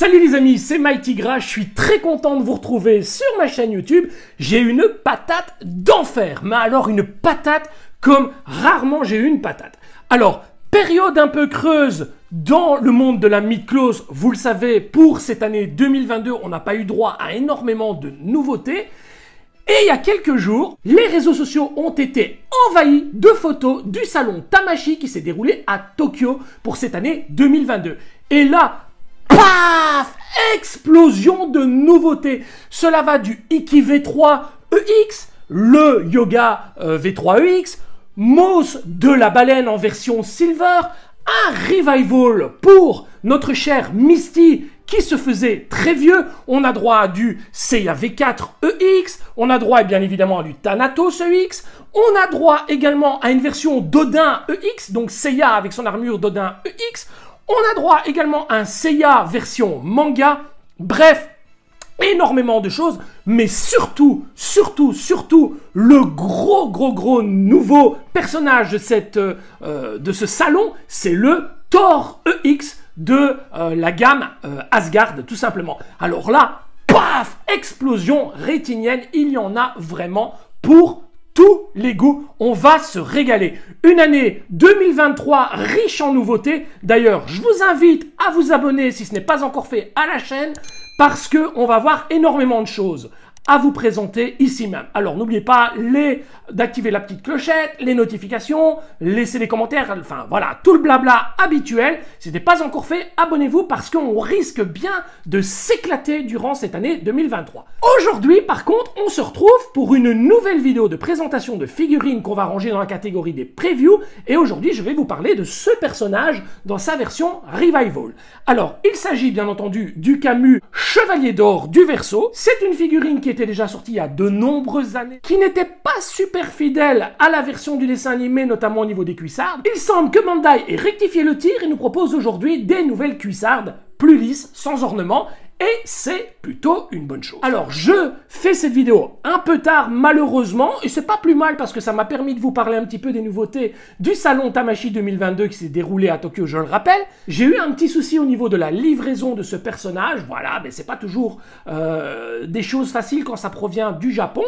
Salut les amis, c'est MyTigra, je suis très content de vous retrouver sur ma chaîne YouTube. J'ai une patate d'enfer, mais alors une patate comme rarement j'ai eu une patate. Alors, période un peu creuse dans le monde de la mid-close, vous le savez, pour cette année 2022, on n'a pas eu droit à énormément de nouveautés. Et il y a quelques jours, les réseaux sociaux ont été envahis de photos du salon Tamashi qui s'est déroulé à Tokyo pour cette année 2022. Et là, paf! Explosion de nouveautés. Cela va du Iki V3 EX, le Yoga V3 EX, Moss de la baleine en version Silver, un revival pour notre cher Misty qui se faisait très vieux. On a droit à du Seiya V4 EX, on a droit bien évidemment à du Thanatos EX, on a droit également à une version d'Odin EX, donc Seiya avec son armure d'Odin EX, on a droit également à un Seiya version manga, bref, énormément de choses, mais surtout, le gros nouveau personnage de ce salon, c'est le Thor EX de la gamme Asgard, tout simplement. Alors là, paf, explosion rétinienne, il y en a vraiment pour tous les goûts, on va se régaler. Une année 2023 riche en nouveautés. D'ailleurs, je vous invite à vous abonner si ce n'est pas encore fait à la chaîne parce qu'on va voir énormément de choses à vous présenter ici même. Alors, n'oubliez pas d'activer la petite clochette, les notifications, laisser des commentaires, enfin voilà, tout le blabla habituel. Si ce n'est pas encore fait, abonnez-vous parce qu'on risque bien de s'éclater durant cette année 2023. Aujourd'hui, par contre, on se retrouve pour une nouvelle vidéo de présentation de figurines qu'on va ranger dans la catégorie des previews. Et aujourd'hui, je vais vous parler de ce personnage dans sa version Revival. Alors, il s'agit bien entendu du Camus Chevalier d'Or du Verseau. C'est une figurine qui était déjà sortie il y a de nombreuses années, qui n'était pas super fidèle à la version du dessin animé, notamment au niveau des cuissardes. Il semble que Bandai ait rectifié le tir et nous propose aujourd'hui des nouvelles cuissardes plus lisses, sans ornement, et c'est plutôt une bonne chose. Alors, je fais cette vidéo un peu tard, malheureusement, et c'est pas plus mal parce que ça m'a permis de vous parler un petit peu des nouveautés du salon Tamashi 2022 qui s'est déroulé à Tokyo, je le rappelle. J'ai eu un petit souci au niveau de la livraison de ce personnage, voilà, mais c'est pas toujours des choses faciles quand ça provient du Japon.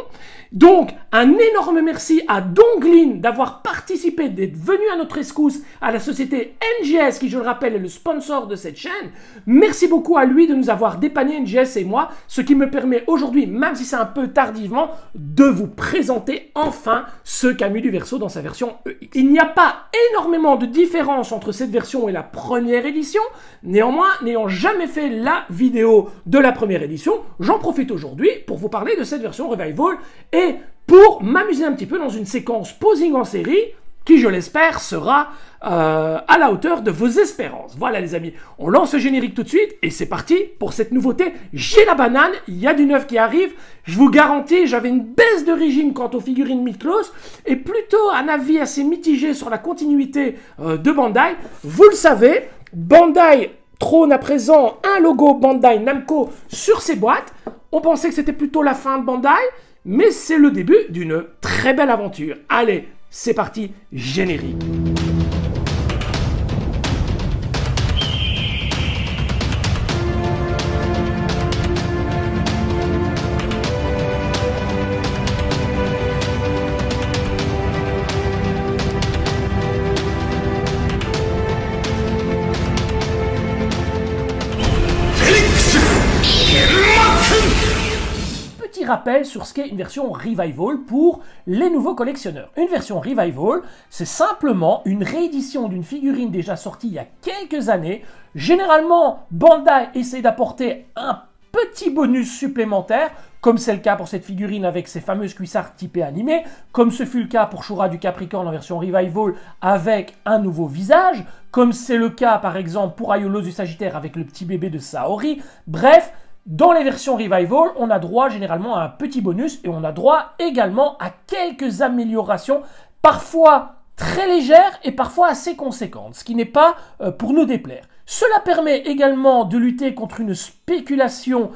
Donc, un énorme merci à Donglin d'avoir participé, d'être venu à notre rescousse, à la société NGS, qui, je le rappelle, est le sponsor de cette chaîne. Merci beaucoup à lui de nous avoir dépanné, NGS et moi, ce qui me permet aujourd'hui, même si c'est un peu tardivement, de vous présenter enfin ce Camus du Verseau dans sa version EX. Il n'y a pas énormément de différence entre cette version et la première édition, néanmoins, n'ayant jamais fait la vidéo de la première édition, j'en profite aujourd'hui pour vous parler de cette version Revival et pour m'amuser un petit peu dans une séquence posing en série qui, je l'espère, sera à la hauteur de vos espérances. Voilà les amis, on lance le générique tout de suite et c'est parti pour cette nouveauté. J'ai la banane, il y a du neuf qui arrive, je vous garantis, j'avais une baisse de régime quant aux figurines mid-close et plutôt un avis assez mitigé sur la continuité de Bandai. Vous le savez, Bandai trône à présent un logo Bandai Namco sur ses boîtes. On pensait que c'était plutôt la fin de Bandai, mais c'est le début d'une très belle aventure. Allez, c'est parti, générique. Rappel sur ce qu'est une version Revival pour les nouveaux collectionneurs. Une version Revival, c'est simplement une réédition d'une figurine déjà sortie il y a quelques années. Généralement, Bandai essaie d'apporter un petit bonus supplémentaire, comme c'est le cas pour cette figurine avec ses fameuses cuissardes typées animées, comme ce fut le cas pour Shura du Capricorne en version Revival avec un nouveau visage, comme c'est le cas par exemple pour Aiolos du Sagittaire avec le petit bébé de Saori. Bref, dans les versions Revival, on a droit généralement à un petit bonus et on a droit également à quelques améliorations, parfois très légères et parfois assez conséquentes, ce qui n'est pas pour nous déplaire. Cela permet également de lutter contre une spéculation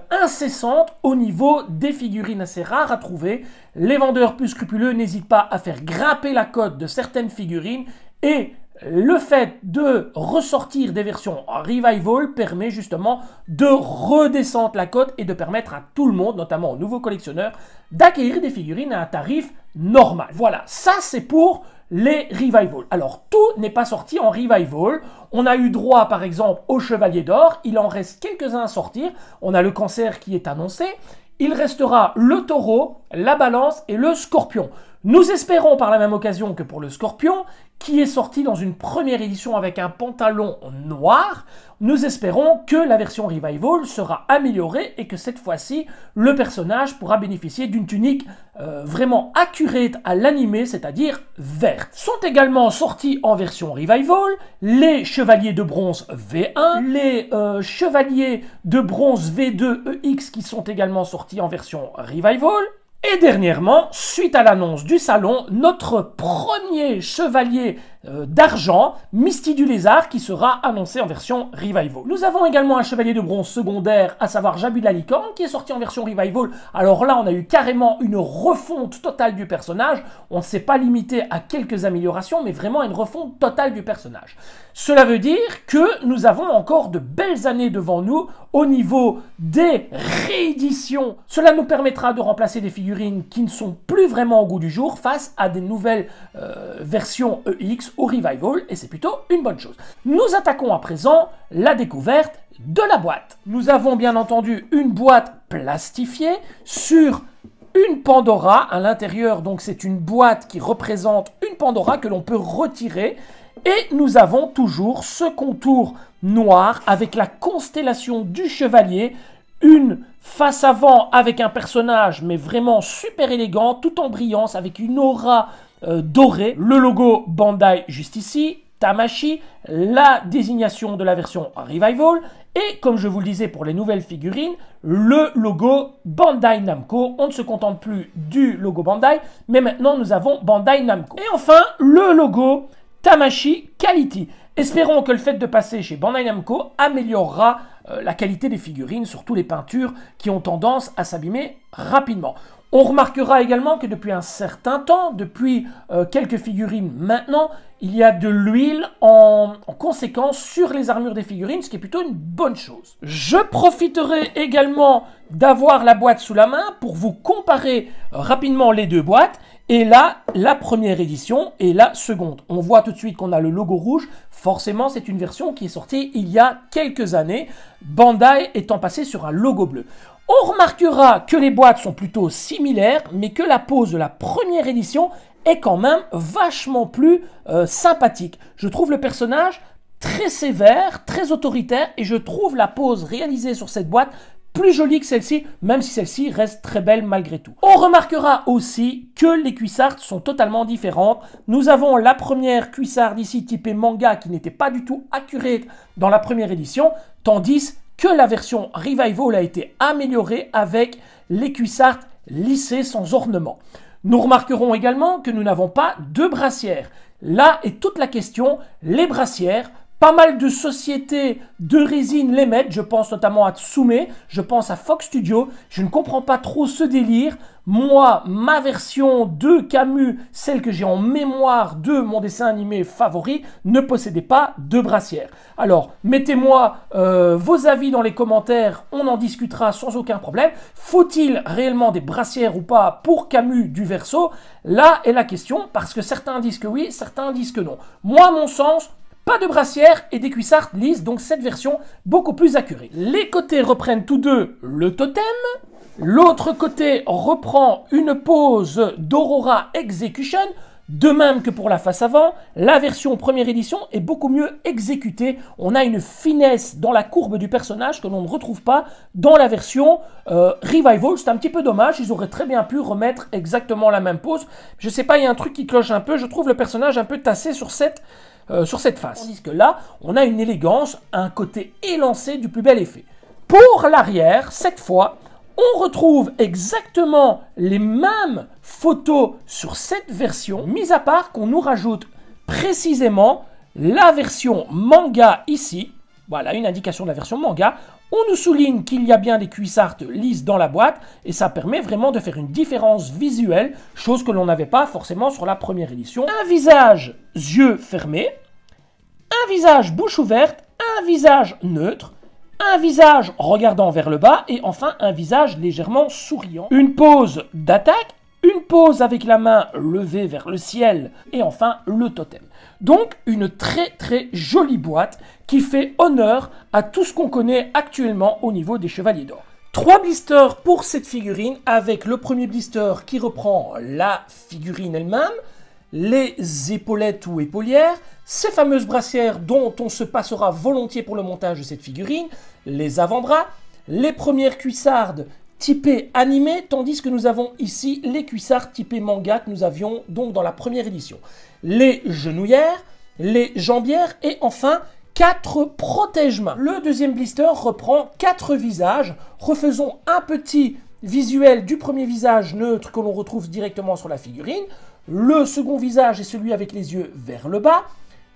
incessante au niveau des figurines assez rares à trouver. Les vendeurs plus scrupuleux n'hésitent pas à faire grimper la cote de certaines figurines et le fait de ressortir des versions Revival permet justement de redescendre la cote et de permettre à tout le monde, notamment aux nouveaux collectionneurs, d'acquérir des figurines à un tarif normal. Voilà, ça c'est pour les Revival. Alors, tout n'est pas sorti en Revival. On a eu droit, par exemple, au Chevalier d'Or. Il en reste quelques-uns à sortir. On a le Cancer qui est annoncé. Il restera le Taureau, la Balance et le Scorpion. Nous espérons par la même occasion que pour le Scorpion, qui est sorti dans une première édition avec un pantalon noir, nous espérons que la version Revival sera améliorée et que cette fois-ci, le personnage pourra bénéficier d'une tunique vraiment accurate à l'animé, c'est-à-dire verte. Sont également sortis en version Revival les Chevaliers de Bronze V1, les Chevaliers de Bronze V2 EX qui sont également sortis en version Revival. Et dernièrement, suite à l'annonce du salon, notre premier chevalier d'argent, Misty du Lézard, qui sera annoncé en version Revival. Nous avons également un chevalier de bronze secondaire, à savoir Jabu de la Licorne, qui est sorti en version Revival. Alors là, on a eu carrément une refonte totale du personnage. On ne s'est pas limité à quelques améliorations, mais vraiment une refonte totale du personnage. Cela veut dire que nous avons encore de belles années devant nous au niveau des rééditions. Cela nous permettra de remplacer des figurines qui ne sont plus vraiment au goût du jour face à des nouvelles versions EX au Revival, et c'est plutôt une bonne chose. Nous attaquons à présent la découverte de la boîte. Nous avons bien entendu une boîte plastifiée sur une Pandora à l'intérieur, donc c'est une boîte qui représente une Pandora que l'on peut retirer. Et nous avons toujours ce contour noir avec la constellation du chevalier, une face avant avec un personnage mais vraiment super élégant, tout en brillance avec une aura dorée, le logo Bandai juste ici, Tamashii, la désignation de la version Revival et comme je vous le disais pour les nouvelles figurines, le logo Bandai Namco. On ne se contente plus du logo Bandai, mais maintenant nous avons Bandai Namco. Et enfin, le logo Tamashii Quality. Espérons que le fait de passer chez Bandai Namco améliorera la qualité des figurines, surtout les peintures qui ont tendance à s'abîmer rapidement. On remarquera également que depuis un certain temps, depuis quelques figurines maintenant, il y a de l'huile en conséquence sur les armures des figurines, ce qui est plutôt une bonne chose. Je profiterai également d'avoir la boîte sous la main pour vous comparer rapidement les deux boîtes. Et là, la première édition et la seconde. On voit tout de suite qu'on a le logo rouge. Forcément, c'est une version qui est sortie il y a quelques années, Bandai étant passé sur un logo bleu. On remarquera que les boîtes sont plutôt similaires, mais que la pose de la première édition est quand même vachement plus sympathique. Je trouve le personnage très sévère, très autoritaire, et je trouve la pose réalisée sur cette boîte plus jolie que celle-ci, même si celle-ci reste très belle malgré tout. On remarquera aussi que les cuissardes sont totalement différentes. Nous avons la première cuissarde ici typée manga qui n'était pas du tout accurate dans la première édition, tandis que la version Revival a été améliorée avec les cuissardes lissées sans ornement. Nous remarquerons également que nous n'avons pas de brassières. Là est toute la question, les brassières. Pas mal de sociétés de résine les mettent, je pense notamment à Tsume, je pense à Fox Studio. Je ne comprends pas trop ce délire. Moi, ma version de Camus, celle que j'ai en mémoire de mon dessin animé favori, ne possédait pas de brassière. Alors, mettez-moi vos avis dans les commentaires, on en discutera sans aucun problème. Faut-il réellement des brassières ou pas pour Camus du Verseau? Là est la question, parce que certains disent que oui, certains disent que non. Moi, à mon sens, pas de brassière et des cuissardes lisses, donc cette version beaucoup plus accurée. Les côtés reprennent tous deux le totem. L'autre côté reprend une pose d'Aurora Execution. De même que pour la face avant, la version première édition est beaucoup mieux exécutée. On a une finesse dans la courbe du personnage que l'on ne retrouve pas dans la version Revival. C'est un petit peu dommage, ils auraient très bien pu remettre exactement la même pose. Je sais pas, il y a un truc qui cloche un peu, je trouve le personnage un peu tassé sur cette face. Tandis que là, on a une élégance, un côté élancé du plus bel effet. Pour l'arrière, cette fois, on retrouve exactement les mêmes photos sur cette version, mis à part qu'on nous rajoute précisément la version manga ici. Voilà, une indication de la version manga. On nous souligne qu'il y a bien des cuissardes lisses dans la boîte et ça permet vraiment de faire une différence visuelle, chose que l'on n'avait pas forcément sur la première édition. Un visage, yeux fermés, un visage bouche ouverte, un visage neutre, un visage regardant vers le bas et enfin un visage légèrement souriant. Une pose d'attaque, une pose avec la main levée vers le ciel et enfin le totem. Donc une très très jolie boîte qui fait honneur à tout ce qu'on connaît actuellement au niveau des Chevaliers d'Or. 3 blisters pour cette figurine avec le premier blister qui reprend la figurine elle-même, les épaulettes ou épaulières, ces fameuses brassières dont on se passera volontiers pour le montage de cette figurine, les avant-bras, les premières cuissardes typées animées, tandis que nous avons ici les cuissardes typées manga que nous avions donc dans la première édition. Les genouillères, les jambières et enfin 4 protège-mains. Le deuxième blister reprend 4 visages. Refaisons un petit visuel du premier visage neutre que l'on retrouve directement sur la figurine. Le second visage est celui avec les yeux vers le bas.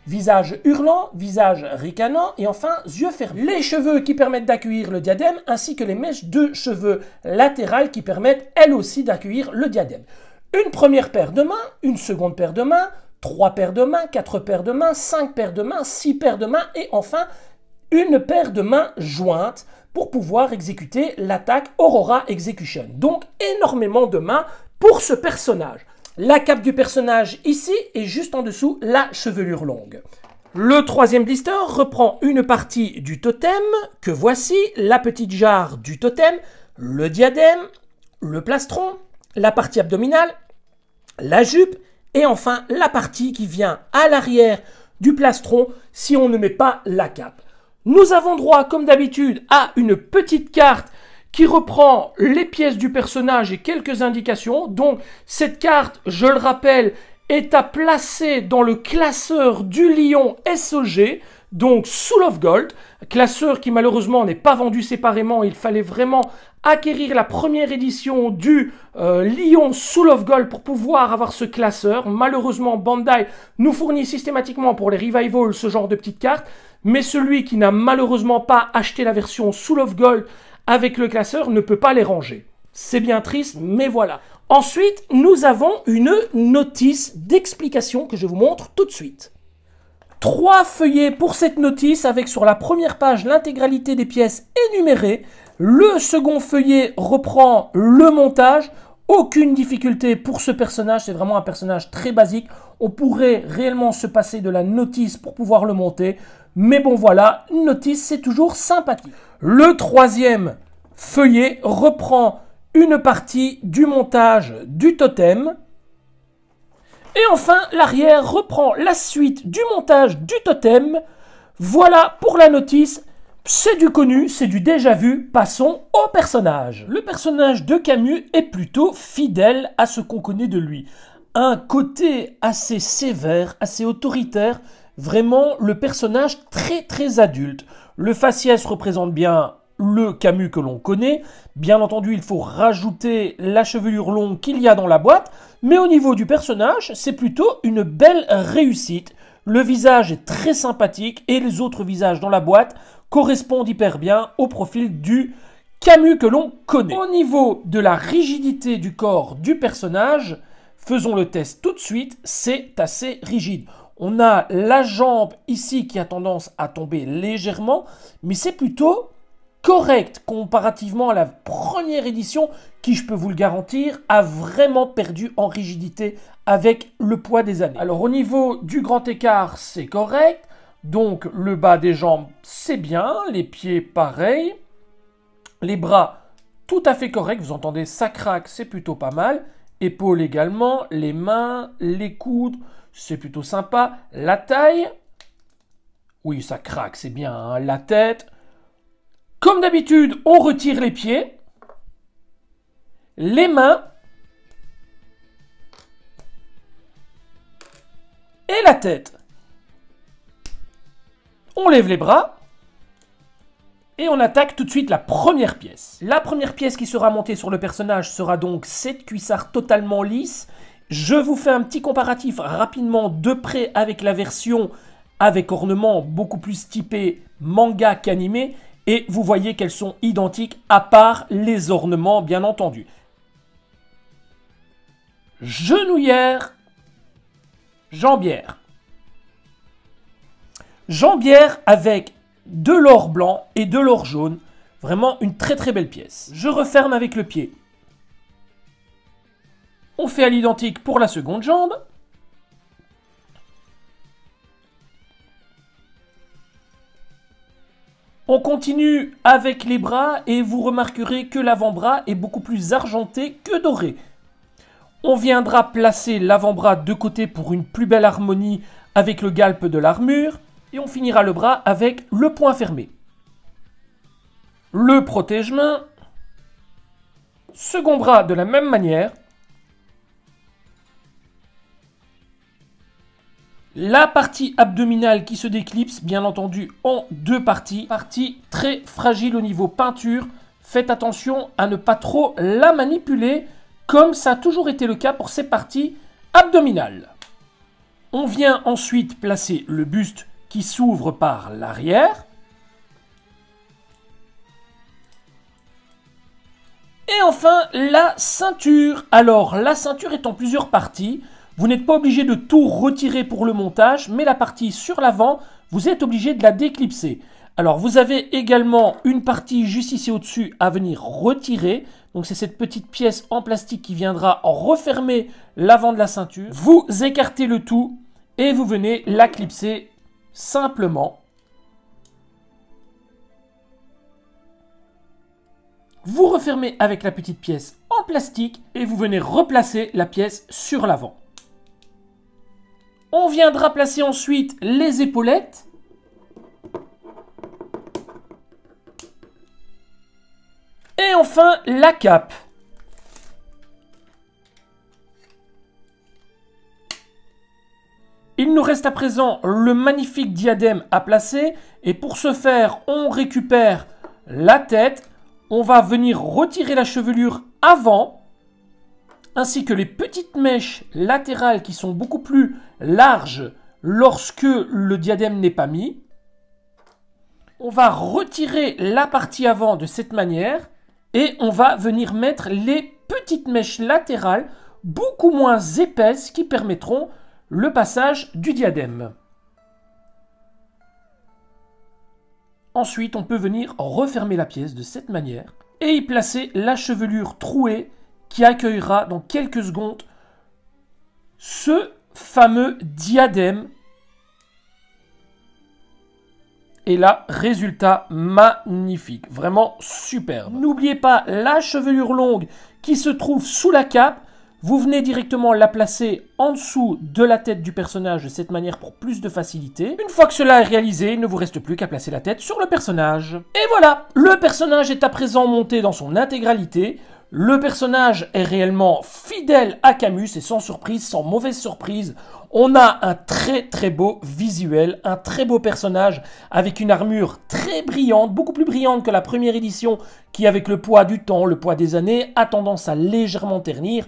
Visage hurlant, visage ricanant et enfin yeux fermés. Les cheveux qui permettent d'accueillir le diadème ainsi que les mèches de cheveux latérales qui permettent elles aussi d'accueillir le diadème. Une première paire de mains, une seconde paire de mains, 3 paires de mains, 4 paires de mains, 5 paires de mains, 6 paires de mains et enfin une paire de mains jointes pour pouvoir exécuter l'attaque Aurora Execution. Donc énormément de mains pour ce personnage. La cape du personnage ici et juste en dessous la chevelure longue. Le troisième blister reprend une partie du totem que voici, la petite jarre du totem, le diadème, le plastron, la partie abdominale, la jupe et enfin la partie qui vient à l'arrière du plastron si on ne met pas la cape. Nous avons droit comme d'habitude à une petite carte qui reprend les pièces du personnage et quelques indications. Donc cette carte, je le rappelle, est à placer dans le classeur du Lion SOG, donc Soul of Gold, classeur qui malheureusement n'est pas vendu séparément. Il fallait vraiment acquérir la première édition du Lion Soul of Gold pour pouvoir avoir ce classeur. Malheureusement, Bandai nous fournit systématiquement pour les Revivals ce genre de petites cartes, mais celui qui n'a malheureusement pas acheté la version Soul of Gold avec le classeur ne peut pas les ranger. C'est bien triste, mais voilà. Ensuite, nous avons une notice d'explication que je vous montre tout de suite. 3 feuillets pour cette notice avec sur la première page l'intégralité des pièces énumérées. Le second feuillet reprend le montage. Aucune difficulté pour ce personnage, c'est vraiment un personnage très basique. On pourrait réellement se passer de la notice pour pouvoir le monter. Mais bon voilà, une notice c'est toujours sympathique. Le troisième feuillet reprend une partie du montage du totem. Et enfin, l'arrière reprend la suite du montage du totem. Voilà pour la notice. C'est du connu, c'est du déjà vu. Passons au personnage. Le personnage de Camus est plutôt fidèle à ce qu'on connaît de lui. Un côté assez sévère, assez autoritaire. Vraiment, le personnage très adulte. Le faciès représente bien le Camus que l'on connaît. Bien entendu, il faut rajouter la chevelure longue qu'il y a dans la boîte. Mais au niveau du personnage, c'est plutôt une belle réussite. Le visage est très sympathique et les autres visages dans la boîte correspondent hyper bien au profil du Camus que l'on connaît. Au niveau de la rigidité du corps du personnage, faisons le test tout de suite, c'est assez rigide. On a la jambe ici qui a tendance à tomber légèrement, mais c'est plutôt correct comparativement à la première édition qui, je peux vous le garantir, a vraiment perdu en rigidité avec le poids des années. Alors au niveau du grand écart, c'est correct. Donc le bas des jambes, c'est bien. Les pieds, pareil. Les bras, tout à fait correct. Vous entendez, ça craque, c'est plutôt pas mal. Épaules également. Les mains, les coudes, c'est plutôt sympa. La taille, oui, ça craque, c'est bien. Hein. La tête. Comme d'habitude, on retire les pieds, les mains et la tête. On lève les bras et on attaque tout de suite la première pièce. La première pièce qui sera montée sur le personnage sera donc cette cuissarde totalement lisse. Je vous fais un petit comparatif rapidement de près avec la version avec ornement beaucoup plus typé manga qu'animé. Et vous voyez qu'elles sont identiques à part les ornements, bien entendu. Genouillère, jambière. Jambière avec de l'or blanc et de l'or jaune. Vraiment une très très belle pièce. Je referme avec le pied. On fait à l'identique pour la seconde jambe. On continue avec les bras et vous remarquerez que l'avant-bras est beaucoup plus argenté que doré. On viendra placer l'avant-bras de côté pour une plus belle harmonie avec le galpe de l'armure. Et on finira le bras avec le poing fermé. Le protège-main. Second bras de la même manière. La partie abdominale qui se déclipse, bien entendu, en deux parties. Partie très fragile au niveau peinture. Faites attention à ne pas trop la manipuler, comme ça a toujours été le cas pour ces parties abdominales. On vient ensuite placer le buste qui s'ouvre par l'arrière. Et enfin, la ceinture. Alors, la ceinture est en plusieurs parties. Vous n'êtes pas obligé de tout retirer pour le montage, mais la partie sur l'avant, vous êtes obligé de la déclipser. Alors, vous avez également une partie juste ici au-dessus à venir retirer. Donc, c'est cette petite pièce en plastique qui viendra refermer l'avant de la ceinture. Vous écartez le tout et vous venez la clipser simplement. Vous refermez avec la petite pièce en plastique et vous venez replacer la pièce sur l'avant. On viendra placer ensuite les épaulettes. Et enfin la cape. Il nous reste à présent le magnifique diadème à placer. Et pour ce faire, on récupère la tête. On va venir retirer la chevelure avant, ainsi que les petites mèches latérales qui sont beaucoup plus larges lorsque le diadème n'est pas mis. On va retirer la partie avant de cette manière et on va venir mettre les petites mèches latérales beaucoup moins épaisses qui permettront le passage du diadème. Ensuite, on peut venir refermer la pièce de cette manière et y placer la chevelure trouée qui accueillera dans quelques secondes ce fameux diadème. Et là, résultat magnifique, vraiment superbe. N'oubliez pas la chevelure longue qui se trouve sous la cape. Vous venez directement la placer en dessous de la tête du personnage de cette manière pour plus de facilité. Une fois que cela est réalisé, il ne vous reste plus qu'à placer la tête sur le personnage. Et voilà, le personnage est à présent monté dans son intégralité. Le personnage est réellement fidèle à Camus et sans surprise, sans mauvaise surprise, on a un très très beau visuel, un très beau personnage avec une armure très brillante, beaucoup plus brillante que la première édition qui, avec le poids du temps, le poids des années, a tendance à légèrement ternir.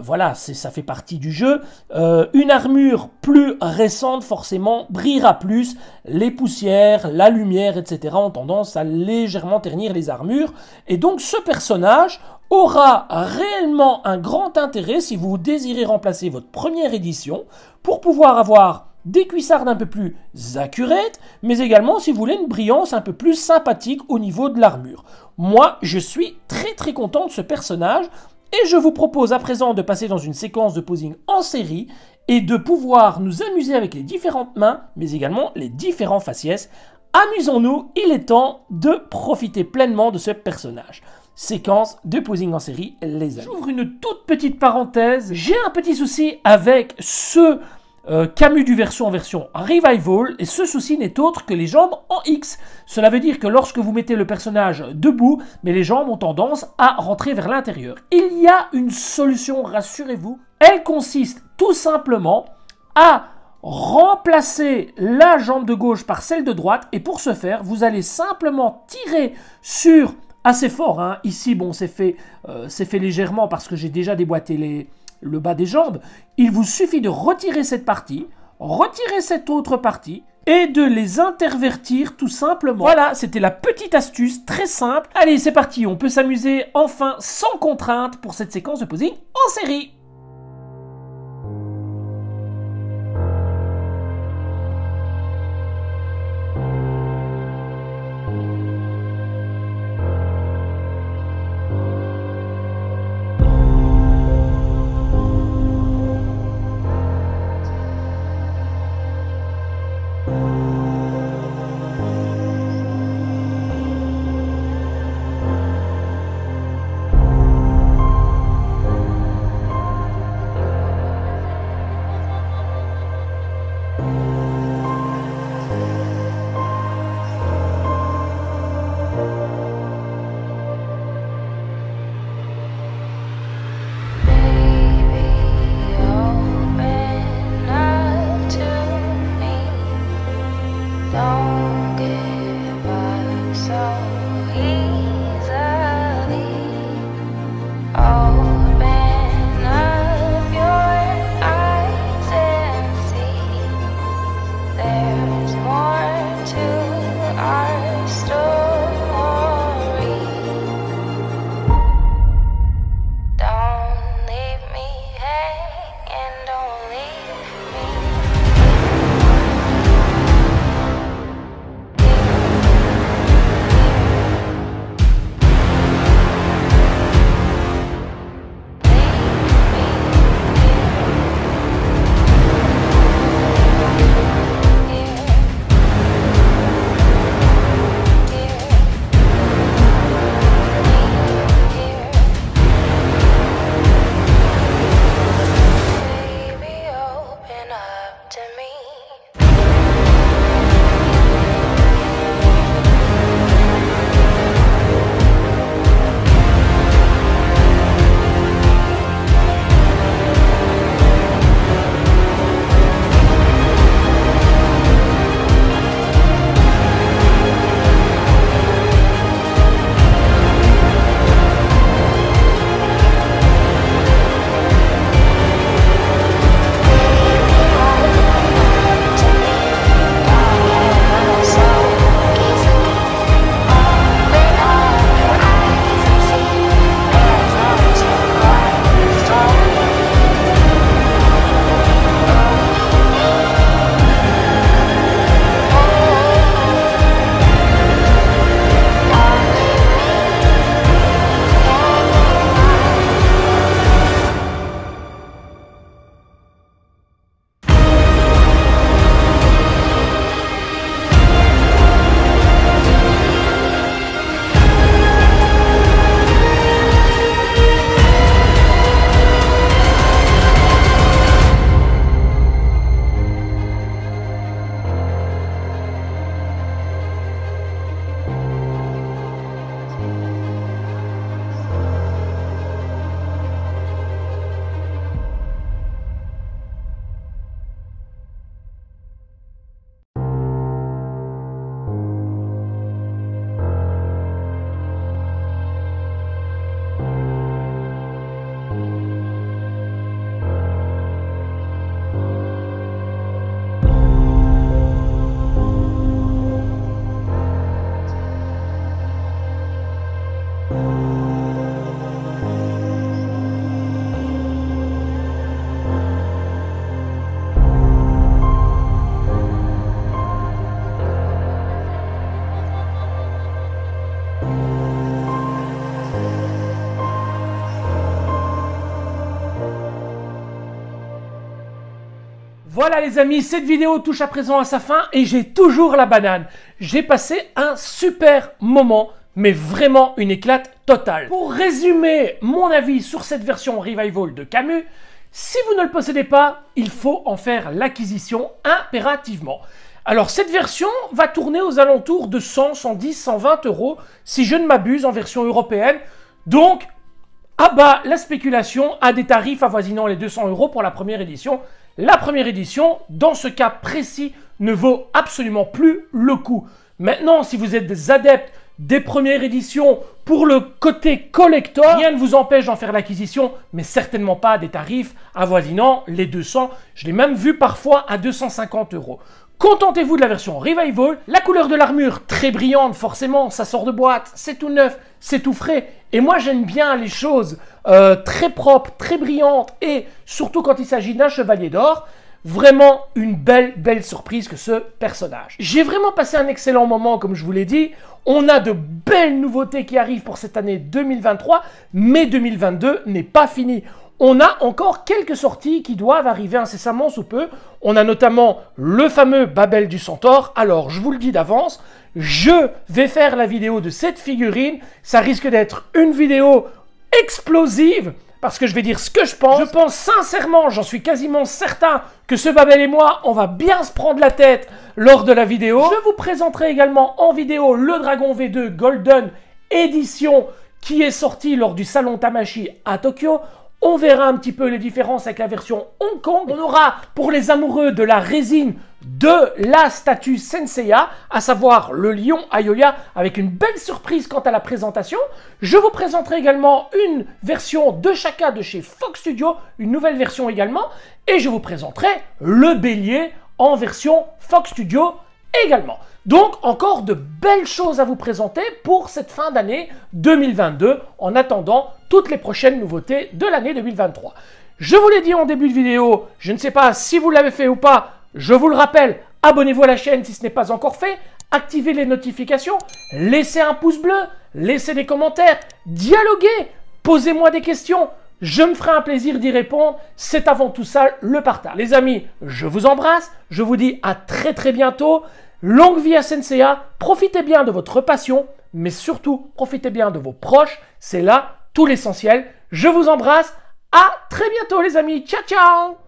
Voilà, ça fait partie du jeu. Une armure plus récente, forcément, brillera plus. Les poussières, la lumière, etc. ont tendance à légèrement ternir les armures. Et donc, ce personnage aura réellement un grand intérêt si vous désirez remplacer votre première édition pour pouvoir avoir des cuissardes un peu plus accurate, mais également si vous voulez une brillance un peu plus sympathique au niveau de l'armure. Moi, je suis très très content de ce personnage. Et je vous propose à présent de passer dans une séquence de posing en série et de pouvoir nous amuser avec les différentes mains, mais également les différents faciès. Amusons-nous, il est temps de profiter pleinement de ce personnage. Séquence de posing en série, les amis. J'ouvre une toute petite parenthèse. J'ai un petit souci avec ce Camus du version en version Revival, et ce souci n'est autre que les jambes en X. Cela veut dire que lorsque vous mettez le personnage debout, mais les jambes ont tendance à rentrer vers l'intérieur. Il y a une solution, rassurez-vous. Elle consiste tout simplement à remplacer la jambe de gauche par celle de droite, et pour ce faire, vous allez simplement tirer sur assez fort. Hein. Ici, bon, c'est fait légèrement parce que j'ai déjà déboîté le bas des jambes. Il vous suffit de retirer cette partie, retirer cette autre partie et de les intervertir tout simplement. Voilà, c'était la petite astuce très simple. Allez, c'est parti, on peut s'amuser enfin sans contrainte pour cette séquence de posing en série. Voilà les amis, cette vidéo touche à présent à sa fin et j'ai toujours la banane. J'ai passé un super moment, mais vraiment une éclate totale. Pour résumer mon avis sur cette version Revival de Camus, si vous ne le possédez pas, il faut en faire l'acquisition impérativement. Alors cette version va tourner aux alentours de 100, 110, 120 euros si je ne m'abuse en version européenne. Donc, abat la spéculation à des tarifs avoisinant les 200 euros pour la première édition. La première édition, dans ce cas précis, ne vaut absolument plus le coup. Maintenant, si vous êtes des adeptes des premières éditions pour le côté collector, rien ne vous empêche d'en faire l'acquisition, mais certainement pas à des tarifs avoisinant les 200. Je l'ai même vu parfois à 250 euros. Contentez-vous de la version Revival. La couleur de l'armure, très brillante, forcément, ça sort de boîte, c'est tout neuf, c'est tout frais. Et moi, j'aime bien les choses très propres, très brillantes, et surtout quand il s'agit d'un chevalier d'or. Vraiment une belle surprise que ce personnage. J'ai vraiment passé un excellent moment, comme je vous l'ai dit. On a de belles nouveautés qui arrivent pour cette année 2023, mais 2022 n'est pas fini. On a encore quelques sorties qui doivent arriver incessamment sous peu. On a notamment le fameux Babel du Centaure. Alors, je vous le dis d'avance, je vais faire la vidéo de cette figurine. Ça risque d'être une vidéo explosive, parce que je vais dire ce que je pense. Je pense sincèrement, j'en suis quasiment certain, que ce Babel et moi, on va bien se prendre la tête lors de la vidéo. Je vous présenterai également en vidéo le Dragon V2 Golden Edition qui est sorti lors du salon Tamashii à Tokyo. On verra un petit peu les différences avec la version Hong Kong. On aura, pour les amoureux de la résine, de la statue Senseiya, à savoir le lion Ayoya, avec une belle surprise quant à la présentation. Je vous présenterai également une version de Shaka de chez Fox Studio, une nouvelle version également, et je vous présenterai le bélier en version Fox Studio également. Donc, encore de belles choses à vous présenter pour cette fin d'année 2022, en attendant toutes les prochaines nouveautés de l'année 2023. Je vous l'ai dit en début de vidéo, je ne sais pas si vous l'avez fait ou pas, je vous le rappelle, abonnez-vous à la chaîne si ce n'est pas encore fait, activez les notifications, laissez un pouce bleu, laissez des commentaires, dialoguez, posez-moi des questions, je me ferai un plaisir d'y répondre, c'est avant tout ça le partage. Les amis, je vous embrasse, je vous dis à très bientôt, longue vie à Senseiya, profitez bien de votre passion, mais surtout profitez bien de vos proches, c'est là tout l'essentiel. Je vous embrasse, à très bientôt les amis, ciao ciao.